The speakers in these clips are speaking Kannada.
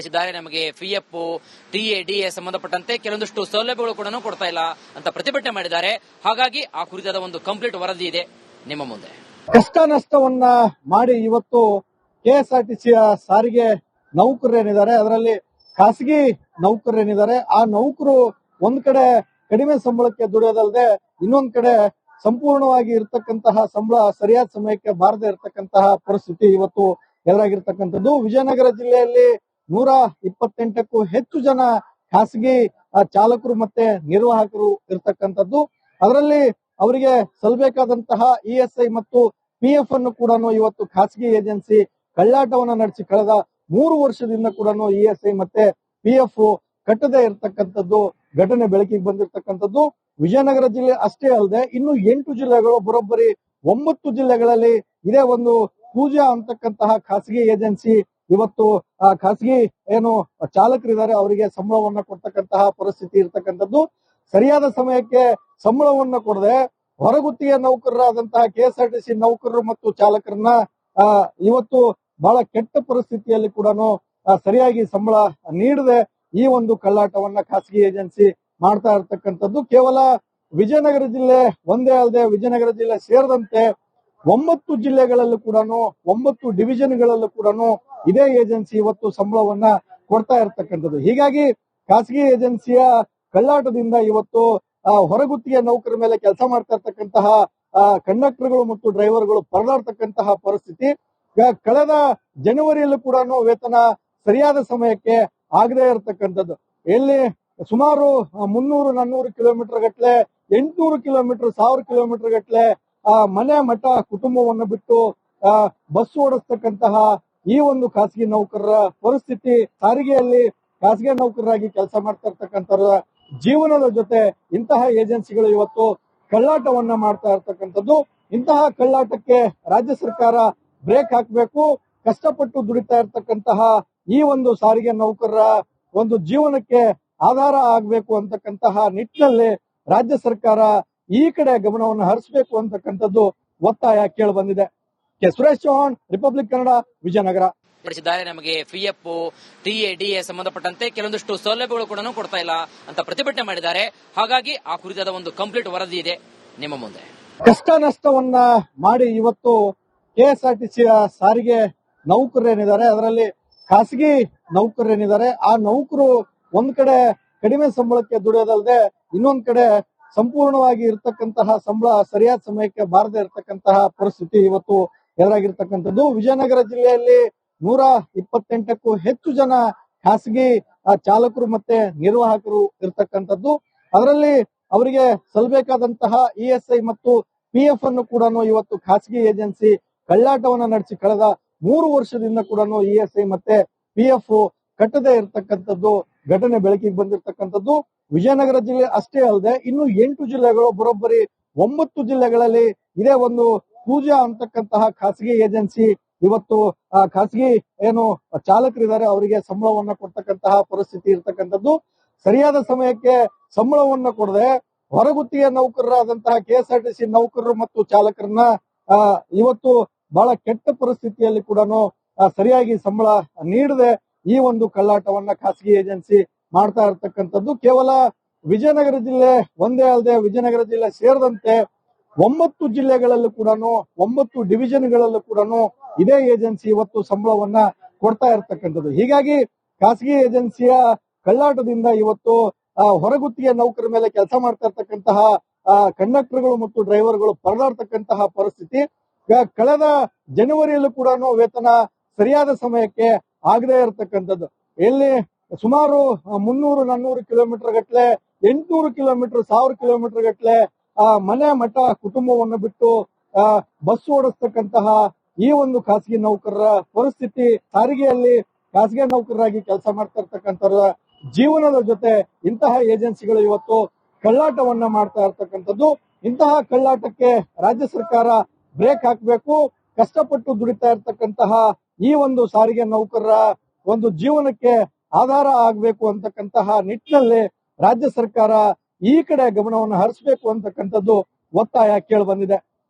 ಪಡಿಸಿದ್ದಾರೆ. ನಮಗೆ ಪಿಎಫ್, ಟಿಎ, ಡಿಎ ಸಂಬಂಧಪಟ್ಟಂತೆ ಕೆಲವೊಂದಿಷ್ಟು ಸೌಲಭ್ಯಗಳು ಕೂಡ ಕೊಡ್ತಾ ಇಲ್ಲ ಅಂತ ಪ್ರತಿಭಟನೆ ಮಾಡಿದ್ದಾರೆ. ಹಾಗಾಗಿ ಆ ಕುರಿತಾದ ಒಂದು ಕಂಪ್ಲೀಟ್ ವರದಿ ಇದೆ ನಿಮ್ಮ ಮುಂದೆ. ಕಷ್ಟ ನಷ್ಟವನ್ನ ಮಾಡಿ ಇವತ್ತು ಕೆಎಸ್ಆರ್ಟಿಸಿಯ ಸಾರಿಗೆ ನೌಕರರೇನಿದ್ದಾರೆ, ಅದರಲ್ಲಿ ಖಾಸಗಿ ನೌಕರರೇನಿದ್ದಾರೆ, ಆ ನೌಕರು ಒಂದ್ ಕಡೆ ಕಡಿಮೆ ಸಂಬಳಕ್ಕೆ ದುಡಿಯೋದಲ್ಲದೆ ಇನ್ನೊಂದ್ ಕಡೆ ಸಂಪೂರ್ಣವಾಗಿ ಇರತಕ್ಕಂತಹ ಸಂಬಳ ಸರಿಯಾದ ಸಮಯಕ್ಕೆ ಬಾರದೆ ಇರತಕ್ಕಂತಹ ಪರಿಸ್ಥಿತಿ ಇವತ್ತು ಎದುರಾಗಿರ್ತಕ್ಕಂಥದ್ದು. ವಿಜಯನಗರ ಜಿಲ್ಲೆಯಲ್ಲಿ 128ಕ್ಕೂ ಹೆಚ್ಚು ಜನ ಖಾಸಗಿ ಚಾಲಕರು ಮತ್ತೆ ನಿರ್ವಾಹಕರು ಇರತಕ್ಕಂಥದ್ದು. ಅದರಲ್ಲಿ ಅವರಿಗೆ ಸಲ್ಲಬೇಕಾದಂತಹ ಇಎಸ್ಐ ಮತ್ತು ಪಿಎಫ್ ಅನ್ನು ಕೂಡ ಇವತ್ತು ಖಾಸಗಿ ಏಜೆನ್ಸಿ ಕಳ್ಳಾಟವನ್ನ ನಡೆಸಿ ಕಳೆದ 3 ವರ್ಷದಿಂದ ಕೂಡ ಇಎಸ್ಐ ಮತ್ತೆ ಪಿಎಫ್ ಕಟ್ಟದೇ ಇರತಕ್ಕಂಥದ್ದು ಘಟನೆ ಬೆಳಕಿಗೆ ಬಂದಿರತಕ್ಕಂಥದ್ದು. ವಿಜಯನಗರ ಜಿಲ್ಲೆ ಅಷ್ಟೇ ಅಲ್ಲದೆ ಇನ್ನು 8 ಜಿಲ್ಲೆಗಳು, ಬರೋಬ್ಬರಿ 9 ಜಿಲ್ಲೆಗಳಲ್ಲಿ ಇದೇ ಒಂದು ಪೂಜಾ ಅಂತಕ್ಕಂತಹ ಖಾಸಗಿ ಏಜೆನ್ಸಿ ಇವತ್ತು ಖಾಸಗಿ ಏನು ಚಾಲಕರಿದ್ದಾರೆ ಅವರಿಗೆ ಸಂಬಳವನ್ನ ಕೊಡ್ತಕ್ಕಂತಹ ಪರಿಸ್ಥಿತಿ ಇರತಕ್ಕಂಥದ್ದು. ಸರಿಯಾದ ಸಮಯಕ್ಕೆ ಸಂಬಳವನ್ನ ಕೊಡದೆ ಹೊರಗುತ್ತಿಗೆ ನೌಕರರಾದಂತಹ ಕೆಎಸ್ಆರ್ಟಿಸಿ ನೌಕರರು ಮತ್ತು ಚಾಲಕರನ್ನ ಇವತ್ತು ಬಹಳ ಕೆಟ್ಟ ಪರಿಸ್ಥಿತಿಯಲ್ಲಿ ಕೂಡ ಸರಿಯಾಗಿ ಸಂಬಳ ನೀಡದೆ ಈ ಒಂದು ಕಳ್ಳಾಟವನ್ನ ಖಾಸಗಿ ಏಜೆನ್ಸಿ ಮಾಡ್ತಾ ಇರತಕ್ಕಂಥದ್ದು. ಕೇವಲ ವಿಜಯನಗರ ಜಿಲ್ಲೆ ಒಂದೇ ಅಲ್ಲದೆ ವಿಜಯನಗರ ಜಿಲ್ಲೆ ಸೇರಿದಂತೆ 9 ಜಿಲ್ಲೆಗಳಲ್ಲೂ ಕೂಡ 9 ಡಿವಿಷನ್ಗಳಲ್ಲೂ ಕೂಡ ಇದೇ ಏಜೆನ್ಸಿ ಇವತ್ತು ಸಂಬಳವನ್ನ ಕೊಡ್ತಾ ಇರತಕ್ಕಂಥದ್ದು. ಹೀಗಾಗಿ ಖಾಸಗಿ ಏಜೆನ್ಸಿಯ ಕಳ್ಳಾಟದಿಂದ ಇವತ್ತು ಹೊರಗುತ್ತಿಗೆ ನೌಕರ ಮೇಲೆ ಕೆಲಸ ಮಾಡ್ತಾ ಇರ್ತಕ್ಕಂತಹ ಕಂಡಕ್ಟರ್ಗಳು ಮತ್ತು ಡ್ರೈವರ್ಗಳು ಪರದಾಡ್ತಕ್ಕಂತಹ ಪರಿಸ್ಥಿತಿ. ಕಳೆದ ಜನವರಿಯಲ್ಲೂ ಕೂಡ ವೇತನ ಸರಿಯಾದ ಸಮಯಕ್ಕೆ ಆಗದೇ ಇರತಕ್ಕಂಥದ್ದು. ಎಲ್ಲಿ ಸುಮಾರು 300-400 ಕಿಲೋಮೀಟರ್ ಗಟ್ಲೆ, 800 ಕಿಲೋಮೀಟರ್, 1000 ಕಿಲೋಮೀಟರ್ ಗಟ್ಲೆ ಮನೆ ಮಠ ಕುಟುಂಬವನ್ನು ಬಿಟ್ಟು ಬಸ್ ಓಡಿಸ್ತಕ್ಕಂತಹ ಈ ಒಂದು ಖಾಸಗಿ ನೌಕರರ ಪರಿಸ್ಥಿತಿ, ಸಾರಿಗೆಯಲ್ಲಿ ಖಾಸಗಿ ನೌಕರರಾಗಿ ಕೆಲಸ ಮಾಡ್ತಾ ಇರ್ತಕ್ಕಂಥವ್ರ ಜೀವನದ ಜೊತೆ ಇಂತಹ ಏಜೆನ್ಸಿಗಳು ಇವತ್ತು ಕಳ್ಳಾಟವನ್ನ ಮಾಡ್ತಾ ಇರ್ತಕ್ಕಂಥದ್ದು. ಇಂತಹ ಕಳ್ಳಾಟಕ್ಕೆ ರಾಜ್ಯ ಸರ್ಕಾರ ಬ್ರೇಕ್ ಹಾಕಬೇಕು. ಕಷ್ಟಪಟ್ಟು ದುಡಿತಾ ಇರ್ತಕ್ಕಂತಹ ಈ ಒಂದು ಸಾರಿಗೆ ನೌಕರರ ಒಂದು ಜೀವನಕ್ಕೆ ಆಧಾರ ಆಗಬೇಕು ಅಂತಕ್ಕಂತಹ ನಿಟ್ಟಿನಲ್ಲಿ ರಾಜ್ಯ ಸರ್ಕಾರ ಈ ಕಡೆ ಗಮನವನ್ನು ಹರಿಸಬೇಕು ಅಂತಕ್ಕಂಥದ್ದು ಒತ್ತಾಯ ಕೇಳಿ ಬಂದಿದೆ. K Suresh Chauhan, republic Kannada, Vijayanagara. ನಮಗೆ ಪಿಎಫ್, ಟಿಎ, ಡಿಎ ಸಂಬಂಧಪಟ್ಟಂತೆ ಕೆಲವೊಂದಿಷ್ಟು ಸೌಲಭ್ಯಗಳು ಕೂಡ ಕೊಡ್ತಾ ಇಲ್ಲ ಅಂತ ಪ್ರತಿಭಟನೆ ಮಾಡಿದ್ದಾರೆ. ಹಾಗಾಗಿ ಆ ಕುರಿತಾದ ಒಂದು ಕಂಪ್ಲೀಟ್ ವರದಿ ಇದೆ ನಿಮ್ಮ ಮುಂದೆ. ಕಷ್ಟ ನಷ್ಟವನ್ನ ಮಾಡಿ ಇವತ್ತು ಕೆಎಸ್ಆರ್ಟಿಸಿಯ ಸಾರಿಗೆ ನೌಕರರೇನಿದ್ದಾರೆ, ಅದರಲ್ಲಿ ಖಾಸಗಿ ನೌಕರರೇನಿದ್ದಾರೆ, ಆ ನೌಕರು ಒಂದ್ ಕಡೆ ಕಡಿಮೆ ಸಂಬಳಕ್ಕೆ ದುಡಿಯೋದಲ್ಲದೆ ಇನ್ನೊಂದ್ ಕಡೆ ಸಂಪೂರ್ಣವಾಗಿ ಇರತಕ್ಕಂತಹ ಸಂಬಳ ಸರಿಯಾದ ಸಮಯಕ್ಕೆ ಬಾರದೆ ಇರತಕ್ಕಂತಹ ಪರಿಸ್ಥಿತಿ ಇವತ್ತು ಎದುರಾಗಿರ್ತಕ್ಕಂಥದ್ದು. ವಿಜಯನಗರ ಜಿಲ್ಲೆಯಲ್ಲಿ 128ಕ್ಕೂ ಹೆಚ್ಚು ಜನ ಖಾಸಗಿ ಚಾಲಕರು ಮತ್ತೆ ನಿರ್ವಾಹಕರು ಇರತಕ್ಕಂಥದ್ದು. ಅದರಲ್ಲಿ ಅವರಿಗೆ ಸಲ್ಲಬೇಕಾದಂತಹ ಇಎಸ್ಐ ಮತ್ತು ಪಿಎಫ್ ಅನ್ನು ಕೂಡ ಇವತ್ತು ಖಾಸಗಿ ಏಜೆನ್ಸಿ ಕಳ್ಳಾಟವನ್ನ ನಡೆಸಿ ಕಳೆದ 3 ವರ್ಷದಿಂದ ಕೂಡ ಇಎಸ್ಐ ಮತ್ತೆ ಪಿಎಫ್ ಕಟ್ಟದೇ ಇರತಕ್ಕಂಥದ್ದು ಘಟನೆ ಬೆಳಕಿಗೆ ಬಂದಿರತಕ್ಕಂಥದ್ದು. ವಿಜಯನಗರ ಜಿಲ್ಲೆ ಅಷ್ಟೇ ಅಲ್ಲದೆ ಇನ್ನು 8 ಜಿಲ್ಲೆಗಳು, ಬರೋಬ್ಬರಿ 9 ಜಿಲ್ಲೆಗಳಲ್ಲಿ ಇದೇ ಒಂದು ಪೂಜಾ ಅಂತಕ್ಕಂತಹ ಖಾಸಗಿ ಏಜೆನ್ಸಿ ಇವತ್ತು ಖಾಸಗಿ ಏನು ಚಾಲಕರಿದ್ದಾರೆ ಅವರಿಗೆ ಸಂಬಳವನ್ನ ಕೊಡ್ತಕ್ಕಂತಹ ಪರಿಸ್ಥಿತಿ ಇರತಕ್ಕಂಥದ್ದು. ಸರಿಯಾದ ಸಮಯಕ್ಕೆ ಸಂಬಳವನ್ನ ಕೊಡದೆ ಹೊರಗುತ್ತಿಗೆ ನೌಕರರಾದಂತಹ ಕೆಎಸ್ಆರ್ಟಿಸಿ ನೌಕರರು ಮತ್ತು ಚಾಲಕರನ್ನ ಇವತ್ತು ಬಹಳ ಕೆಟ್ಟ ಪರಿಸ್ಥಿತಿಯಲ್ಲಿ ಕೂಡ ಸರಿಯಾಗಿ ಸಂಬಳ ನೀಡದೆ ಈ ಒಂದು ಕಳ್ಳಾಟವನ್ನ ಖಾಸಗಿ ಏಜೆನ್ಸಿ ಮಾಡ್ತಾ ಇರತಕ್ಕಂಥದ್ದು. ಕೇವಲ ವಿಜಯನಗರ ಜಿಲ್ಲೆ ಒಂದೇ ಅಲ್ಲದೆ ವಿಜಯನಗರ ಜಿಲ್ಲೆ ಸೇರಿದಂತೆ 9 ಜಿಲ್ಲೆಗಳಲ್ಲೂ ಕೂಡ 9 ಡಿವಿಷನ್ಗಳಲ್ಲೂ ಕೂಡ ಇದೇ ಏಜೆನ್ಸಿ ಇವತ್ತು ಸಂಬಳವನ್ನ ಕೊಡ್ತಾ ಇರತಕ್ಕಂಥದ್ದು. ಹೀಗಾಗಿ ಖಾಸಗಿ ಏಜೆನ್ಸಿಯ ಕಳ್ಳಾಟದಿಂದ ಇವತ್ತು ಹೊರಗುತ್ತಿಗೆ ನೌಕರ ಮೇಲೆ ಕೆಲಸ ಮಾಡ್ತಾ ಇರ್ತಕ್ಕಂತಹ ಕಂಡಕ್ಟರ್ಗಳು ಮತ್ತು ಡ್ರೈವರ್ಗಳು ಪರದಾಡ್ತಕ್ಕಂತಹ ಪರಿಸ್ಥಿತಿ. ಕಳೆದ ಜನವರಿಯಲ್ಲೂ ಕೂಡ ವೇತನ ಸರಿಯಾದ ಸಮಯಕ್ಕೆ ಆಗದೇ ಇರತಕ್ಕಂಥದ್ದು. ಎಲ್ಲಿ ಸುಮಾರು 300-400 ಕಿಲೋಮೀಟರ್ ಗಟ್ಲೆ, 800 ಕಿಲೋಮೀಟರ್, 1000 ಕಿಲೋಮೀಟರ್ ಗಟ್ಲೆ ಮನೆ ಮಠ ಕುಟುಂಬವನ್ನು ಬಿಟ್ಟು ಬಸ್ ಓಡಿಸ್ತಕ್ಕಂತಹ ಈ ಒಂದು ಖಾಸಗಿ ನೌಕರರ ಪರಿಸ್ಥಿತಿ, ಸಾರಿಗೆಯಲ್ಲಿ ಖಾಸಗಿ ನೌಕರರಾಗಿ ಕೆಲಸ ಮಾಡ್ತಾ ಇರ್ತಕ್ಕಂಥವ್ರ ಜೀವನದ ಜೊತೆ ಇಂತಹ ಏಜೆನ್ಸಿಗಳು ಇವತ್ತು ಕಳ್ಳಾಟವನ್ನ ಮಾಡ್ತಾ ಇರ್ತಕ್ಕಂಥದ್ದು. ಇಂತಹ ಕಳ್ಳಾಟಕ್ಕೆ ರಾಜ್ಯ ಸರ್ಕಾರ ಬ್ರೇಕ್ ಹಾಕಬೇಕು. ಕಷ್ಟಪಟ್ಟು ದುಡಿತಾ ಇರ್ತಕ್ಕಂತಹ ಈ ಒಂದು ಸಾರಿಗೆ ನೌಕರರ ಒಂದು ಜೀವನಕ್ಕೆ ಆಧಾರ ಆಗಬೇಕು ಅಂತಕ್ಕಂತಹ ನಿಟ್ಟಿನಲ್ಲಿ ರಾಜ್ಯ ಸರ್ಕಾರ ಈ ಕಡೆ ಗಮನವನ್ನು ಹರಿಸಬೇಕು ಅಂತಕ್ಕಂಥದ್ದು ಒತ್ತಾಯ ಕೇಳಿ ಬಂದಿದೆ.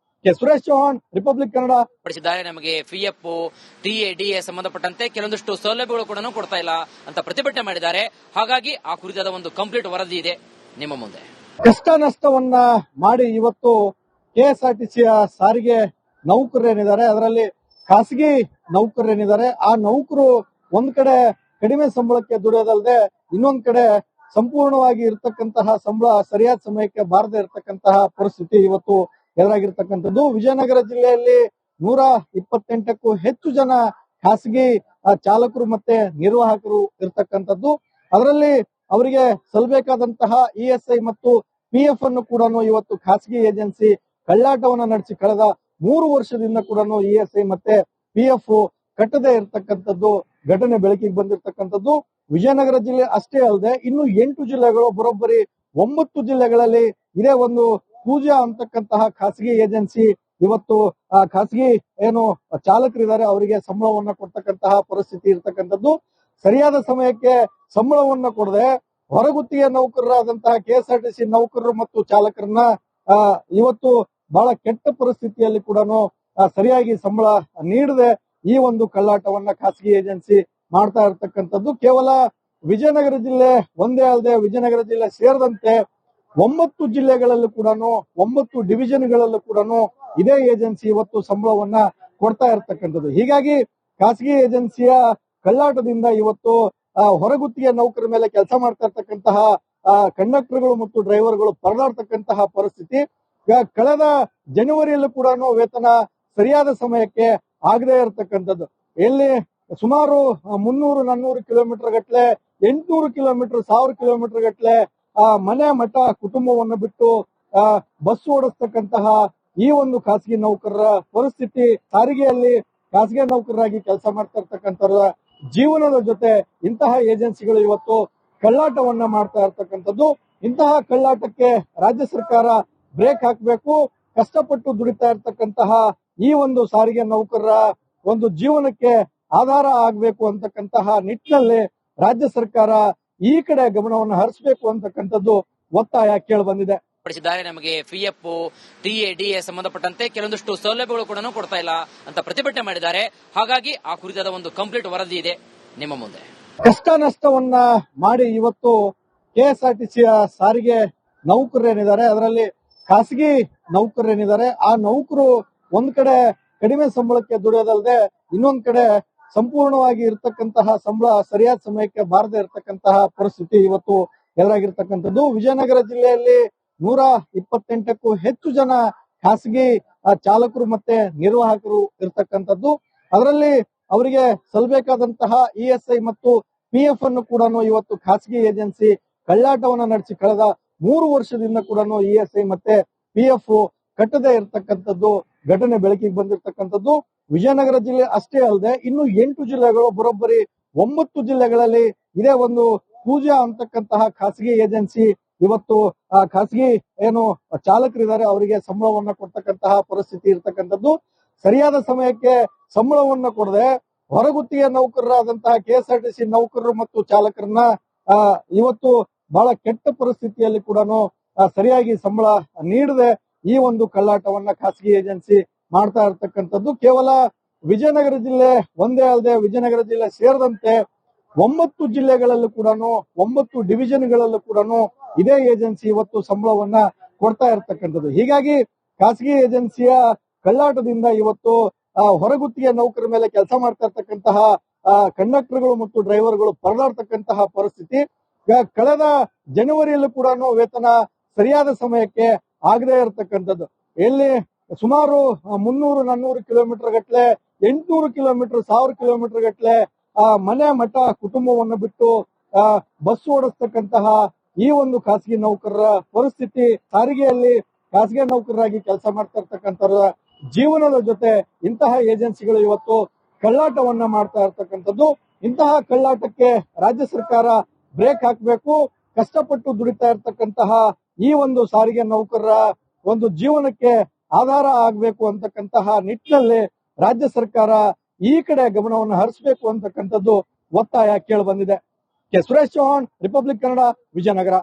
ಸುರೇಶ್ ಚೌಹಾಣ್, ರಿಪಬ್ಲಿಕ್ ಕನ್ನಡ. ಪಡಿಸಿದ್ದಾರೆ. ನಮಗೆ ಪಿಎಫ್, ಟಿಎ, ಡಿಎ ಸಂಬಂಧಪಟ್ಟಂತೆ ಕೆಲವೊಂದಿಷ್ಟು ಸೌಲಭ್ಯಗಳು ಕೂಡ ಕೊಡ್ತಾ ಇಲ್ಲ ಅಂತ ಪ್ರತಿಭಟನೆ ಮಾಡಿದ್ದಾರೆ. ಹಾಗಾಗಿ ಆ ಕುರಿತಾದ ಒಂದು ಕಂಪ್ಲೀಟ್ ವರದಿ ಇದೆ ನಿಮ್ಮ ಮುಂದೆ. ಕಷ್ಟ ನಷ್ಟವನ್ನ ಮಾಡಿ ಇವತ್ತು ಕೆಎಸ್ಆರ್ಟಿಸಿಯ ಸಾರಿಗೆ ನೌಕರರೇನಿದ್ದಾರೆ, ಅದರಲ್ಲಿ ಖಾಸಗಿ ನೌಕರರೇನಿದ್ದಾರೆ, ಆ ನೌಕರು ಒಂದ್ ಕಡೆ ಕಡಿಮೆ ಸಂಬಳಕ್ಕೆ ದುಡಿಯೋದಲ್ಲದೆ ಇನ್ನೊಂದ್ ಕಡೆ ಸಂಪೂರ್ಣವಾಗಿ ಇರತಕ್ಕಂತಹ ಸಂಬಳ ಸರಿಯಾದ ಸಮಯಕ್ಕೆ ಬಾರದೆ ಇರತಕ್ಕಂತಹ ಪರಿಸ್ಥಿತಿ ಇವತ್ತು ಎದುರಾಗಿರ್ತಕ್ಕಂಥದ್ದು. ವಿಜಯನಗರ ಜಿಲ್ಲೆಯಲ್ಲಿ 128ಕ್ಕೂ ಹೆಚ್ಚು ಜನ ಖಾಸಗಿ ಚಾಲಕರು ಮತ್ತೆ ನಿರ್ವಾಹಕರು ಇರತಕ್ಕಂಥದ್ದು. ಅದರಲ್ಲಿ ಅವರಿಗೆ ಸಲ್ಲಬೇಕಾದಂತಹ ಇಎಸ್ಐ ಮತ್ತು ಪಿಎಫ್ ಅನ್ನು ಕೂಡ ಇವತ್ತು ಖಾಸಗಿ ಏಜೆನ್ಸಿ ಕಳ್ಳಾಟವನ್ನ ನಡೆಸಿ ಕಳೆದ 3 ವರ್ಷದಿಂದ ಕೂಡ ಇಎಸ್ಐ ಮತ್ತೆ ಪಿಎಫ್ ಕಟ್ಟದೇ ಇರತಕ್ಕಂಥದ್ದು ಘಟನೆ ಬೆಳಕಿಗೆ ಬಂದಿರತಕ್ಕಂಥದ್ದು. ವಿಜಯನಗರ ಜಿಲ್ಲೆ ಅಷ್ಟೇ ಅಲ್ಲದೆ ಇನ್ನು 8 ಜಿಲ್ಲೆಗಳು, ಬರೋಬ್ಬರಿ 9 ಜಿಲ್ಲೆಗಳಲ್ಲಿ ಇದೇ ಒಂದು ಪೂಜಾ ಅಂತಕ್ಕಂತಹ ಖಾಸಗಿ ಏಜೆನ್ಸಿ ಇವತ್ತು ಖಾಸಗಿ ಏನು ಚಾಲಕರಿದ್ದಾರೆ ಅವರಿಗೆ ಸಂಬಳವನ್ನ ಕೊಡ್ತಕ್ಕಂತಹ ಪರಿಸ್ಥಿತಿ ಇರತಕ್ಕಂಥದ್ದು. ಸರಿಯಾದ ಸಮಯಕ್ಕೆ ಸಂಬಳವನ್ನ ಕೊಡದೆ ಹೊರಗುತ್ತಿಗೆ ನೌಕರರಾದಂತಹ ಕೆಎಸ್ಆರ್ಟಿಸಿ ನೌಕರರು ಮತ್ತು ಚಾಲಕರನ್ನ ಇವತ್ತು ಬಹಳ ಕೆಟ್ಟ ಪರಿಸ್ಥಿತಿಯಲ್ಲಿ ಕೂಡ ಸರಿಯಾಗಿ ಸಂಬಳ ನೀಡದೆ ಈ ಒಂದು ಕಳ್ಳಾಟವನ್ನ ಖಾಸಗಿ ಏಜೆನ್ಸಿ ಮಾಡ್ತಾ ಇರತಕ್ಕಂಥದ್ದು. ಕೇವಲ ವಿಜಯನಗರ ಜಿಲ್ಲೆ ಒಂದೇ ಅಲ್ಲದೆ ವಿಜಯನಗರ ಜಿಲ್ಲೆ ಸೇರಿದಂತೆ 9 ಜಿಲ್ಲೆಗಳಲ್ಲೂ ಕೂಡ 9 ಡಿವಿಷನ್ಗಳಲ್ಲೂ ಕೂಡ ಇದೇ ಏಜೆನ್ಸಿ ಇವತ್ತು ಸಂಬಳವನ್ನ ಕೊಡ್ತಾ ಇರತಕ್ಕಂಥದ್ದು. ಹೀಗಾಗಿ ಖಾಸಗಿ ಏಜೆನ್ಸಿಯ ಕಳ್ಳಾಟದಿಂದ ಇವತ್ತು ಹೊರಗುತ್ತಿಗೆ ನೌಕರ ಮೇಲೆ ಕೆಲಸ ಮಾಡ್ತಾ ಇರ್ತಕ್ಕಂತಹ ಕಂಡಕ್ಟರ್ಗಳು ಮತ್ತು ಡ್ರೈವರ್ಗಳು ಪರದಾಡ್ತಕ್ಕಂತಹ ಪರಿಸ್ಥಿತಿ. ಕಳೆದ ಜನವರಿಯಲ್ಲೂ ಕೂಡ ವೇತನ ಸರಿಯಾದ ಸಮಯಕ್ಕೆ ಆಗದೆ ಇರತಕ್ಕಂಥದ್ದು. ಎಲ್ಲಿ ಸುಮಾರು 300-400 ಕಿಲೋಮೀಟರ್ ಗಟ್ಲೆ, 800 ಕಿಲೋಮೀಟರ್, 1000 ಕಿಲೋಮೀಟರ್ ಗಟ್ಲೆ ಮನೆ ಮಠ ಕುಟುಂಬವನ್ನು ಬಿಟ್ಟು ಬಸ್ ಓಡಿಸ್ತಕ್ಕಂತಹ ಈ ಒಂದು ಖಾಸಗಿ ನೌಕರರ ಪರಿಸ್ಥಿತಿ, ಸಾರಿಗೆಯಲ್ಲಿ ಖಾಸಗಿ ನೌಕರರಾಗಿ ಕೆಲಸ ಮಾಡ್ತಾ ಇರ್ತಕ್ಕಂಥವ್ರ ಜೀವನದ ಜೊತೆ ಇಂತಹ ಏಜೆನ್ಸಿಗಳು ಇವತ್ತು ಕಳ್ಳಾಟವನ್ನ ಮಾಡ್ತಾ ಇರ್ತಕ್ಕಂಥದ್ದು. ಇಂತಹ ಕಳ್ಳಾಟಕ್ಕೆ ರಾಜ್ಯ ಸರ್ಕಾರ ಬ್ರೇಕ್ ಹಾಕಬೇಕು. ಕಷ್ಟಪಟ್ಟು ದುಡಿತಾ ಇರ್ತಕ್ಕಂತಹ ಈ ಒಂದು ಸಾರಿಗೆ ನೌಕರರ ಒಂದು ಜೀವನಕ್ಕೆ ಆಧಾರ ಆಗಬೇಕು ಅಂತಕ್ಕಂತಹ ನಿಟ್ಟಿನಲ್ಲಿ ರಾಜ್ಯ ಸರ್ಕಾರ ಈ ಕಡೆ ಗಮನವನ್ನು ಹರಿಸಬೇಕು ಅಂತಕ್ಕಂಥದ್ದು ಒತ್ತಾಯ ಕೇಳಿ ಬಂದಿದೆ. ಪಡಿಸಿದ್ದಾರೆ. ನಮಗೆ ಪಿಎಫ್, ಟಿಎ, ಡಿಎ ಸಂಬಂಧಪಟ್ಟಂತೆ ಕೆಲವೊಂದಿಷ್ಟು ಸೌಲಭ್ಯಗಳು ಕೂಡ ಕೊಡ್ತಾ ಇಲ್ಲ ಅಂತ ಪ್ರತಿಭಟನೆ ಮಾಡಿದ್ದಾರೆ. ಹಾಗಾಗಿ ಆ ಕುರಿತಾದ ಒಂದು ಕಂಪ್ಲೀಟ್ ವರದಿ ಇದೆ ನಿಮ್ಮ ಮುಂದೆ. ಕಷ್ಟ ನಷ್ಟವನ್ನ ಮಾಡಿ ಇವತ್ತು ಕೆಎಸ್ಆರ್ಟಿಸಿಯ ಸಾರಿಗೆ ನೌಕರರೇನಿದ್ದಾರೆ, ಅದರಲ್ಲಿ ಖಾಸಗಿ ನೌಕರರೇನಿದ್ದಾರೆ, ಆ ನೌಕರು ಒಂದ್ ಕಡೆ ಕಡಿಮೆ ಸಂಬಳಕ್ಕೆ ದುಡಿಯೋದಲ್ಲದೆ ಇನ್ನೊಂದ್ ಕಡೆ ಸಂಪೂರ್ಣವಾಗಿ ಇರತಕ್ಕಂತಹ ಸಂಬಳ ಸರಿಯಾದ ಸಮಯಕ್ಕೆ ಬಾರದೆ ಇರತಕ್ಕಂತಹ ಪರಿಸ್ಥಿತಿ ಇವತ್ತು ಎದುರಾಗಿರ್ತಕ್ಕಂಥದ್ದು. ವಿಜಯನಗರ ಜಿಲ್ಲೆಯಲ್ಲಿ 128ಕ್ಕೂ ಹೆಚ್ಚು ಜನ ಖಾಸಗಿ ಚಾಲಕರು ಮತ್ತೆ ನಿರ್ವಾಹಕರು ಇರತಕ್ಕಂಥದ್ದು. ಅದರಲ್ಲಿ ಅವರಿಗೆ ಸಲ್ಲಬೇಕಾದಂತಹ ಇಎಸ್ಐ ಮತ್ತು ಪಿಎಫ್ ಅನ್ನು ಕೂಡ ಇವತ್ತು ಖಾಸಗಿ ಏಜೆನ್ಸಿ ಕಳ್ಳಾಟವನ್ನ ನಡೆಸಿ ಕಳೆದ 3 ವರ್ಷದಿಂದ ಕೂಡ ಇಎಸ್ಐ ಮತ್ತೆ ಪಿಎಫ್ ಕಟ್ಟದೇ ಇರತಕ್ಕಂಥದ್ದು ಘಟನೆ ಬೆಳಕಿಗೆ ಬಂದಿರತಕ್ಕಂಥದ್ದು. ವಿಜಯನಗರ ಜಿಲ್ಲೆ ಅಷ್ಟೇ ಅಲ್ಲದೆ ಇನ್ನು 8 ಜಿಲ್ಲೆಗಳು, ಬರೋಬ್ಬರಿ 9 ಜಿಲ್ಲೆಗಳಲ್ಲಿ ಇದೇ ಒಂದು ಪೂಜಾ ಅಂತಕ್ಕಂತಹ ಖಾಸಗಿ ಏಜೆನ್ಸಿ ಇವತ್ತು ಖಾಸಗಿ ಏನು ಚಾಲಕರಿದ್ದಾರೆ ಅವರಿಗೆ ಸಂಬಳವನ್ನ ಕೊಡ್ತಕ್ಕಂತಹ ಪರಿಸ್ಥಿತಿ ಇರತಕ್ಕಂಥದ್ದು. ಸರಿಯಾದ ಸಮಯಕ್ಕೆ ಸಂಬಳವನ್ನ ಕೊಡದೆ ಹೊರಗುತ್ತಿಗೆ ನೌಕರರಾದಂತಹ ಕೆಎಸ್ಆರ್ಟಿಸಿ ನೌಕರರು ಮತ್ತು ಚಾಲಕರನ್ನ ಇವತ್ತು ಬಹಳ ಕೆಟ್ಟ ಪರಿಸ್ಥಿತಿಯಲ್ಲಿ ಕೂಡ ಸರಿಯಾಗಿ ಸಂಬಳ ನೀಡದೆ ಈ ಒಂದು ಕಳ್ಳಾಟವನ್ನ ಖಾಸಗಿ ಏಜೆನ್ಸಿ ಮಾಡ್ತಾ ಇರತಕ್ಕಂಥದ್ದು. ಕೇವಲ ವಿಜಯನಗರ ಜಿಲ್ಲೆ ಒಂದೇ ಅಲ್ಲದೆ ವಿಜಯನಗರ ಜಿಲ್ಲೆ ಸೇರಿದಂತೆ 9 ಜಿಲ್ಲೆಗಳಲ್ಲೂ ಕೂಡ 9 ಡಿವಿಷನ್ಗಳಲ್ಲೂ ಕೂಡ ಇದೇ ಏಜೆನ್ಸಿ ಇವತ್ತು ಸಂಬಳವನ್ನ ಕೊಡ್ತಾ ಇರತಕ್ಕಂಥದ್ದು. ಹೀಗಾಗಿ ಖಾಸಗಿ ಏಜೆನ್ಸಿಯ ಕಳ್ಳಾಟದಿಂದ ಇವತ್ತು ಹೊರಗುತ್ತಿಗೆ ನೌಕರ ಮೇಲೆ ಕೆಲಸ ಮಾಡ್ತಾ ಇರ್ತಕ್ಕಂತಹ ಕಂಡಕ್ಟರ್ಗಳು ಮತ್ತು ಡ್ರೈವರ್ಗಳು ಪರದಾಡ್ತಕ್ಕಂತಹ ಪರಿಸ್ಥಿತಿ. ಕಳೆದ ಜನವರಿಯಲ್ಲೂ ಕೂಡ ವೇತನ ಸರಿಯಾದ ಸಮಯಕ್ಕೆ ಆಗದೆ ಇರತಕ್ಕಂಥದ್ದು. ಎಲ್ಲಿ ಸುಮಾರು 300-400 ಕಿಲೋಮೀಟರ್ ಗಟ್ಲೆ, 800 ಕಿಲೋಮೀಟರ್, 1000 ಕಿಲೋಮೀಟರ್ ಗಟ್ಲೆ ಮನೆ ಮಠ ಕುಟುಂಬವನ್ನು ಬಿಟ್ಟು ಬಸ್ ಓಡಿಸ್ತಕ್ಕಂತಹ ಈ ಒಂದು ಖಾಸಗಿ ನೌಕರರ ಪರಿಸ್ಥಿತಿ, ಸಾರಿಗೆಯಲ್ಲಿ ಖಾಸಗಿ ನೌಕರರಾಗಿ ಕೆಲಸ ಮಾಡ್ತಾ ಇರ್ತಕ್ಕಂಥವ್ರ ಜೀವನದ ಜೊತೆ ಇಂತಹ ಏಜೆನ್ಸಿಗಳು ಇವತ್ತು ಕಳ್ಳಾಟವನ್ನ ಮಾಡ್ತಾ ಇರ್ತಕ್ಕಂಥದ್ದು. ಇಂತಹ ಕಳ್ಳಾಟಕ್ಕೆ ರಾಜ್ಯ ಸರ್ಕಾರ ಬ್ರೇಕ್ ಹಾಕಬೇಕು. ಕಷ್ಟಪಟ್ಟು ದುಡಿತಾ ಇರ್ತಕ್ಕಂತಹ ಈ ಒಂದು ಸಾರಿಗೆ ನೌಕರರ ಒಂದು ಜೀವನಕ್ಕೆ ಆಧಾರ ಆಗಬೇಕು ಅಂತಕ್ಕಂತಹ ನಿಟ್ಟಿನಲ್ಲಿ ರಾಜ್ಯ ಸರ್ಕಾರ ಈ ಕಡೆ ಗಮನವನ್ನು ಹರಿಸಬೇಕು ಅಂತಕ್ಕಂಥದ್ದು ಒತ್ತಾಯ ಕೇಳಿ ಬಂದಿದೆ. ಸುರೇಶ್ ಚೌಹಾಣ್, ರಿಪಬ್ಲಿಕ್ ಕನ್ನಡ, ವಿಜಯನಗರ.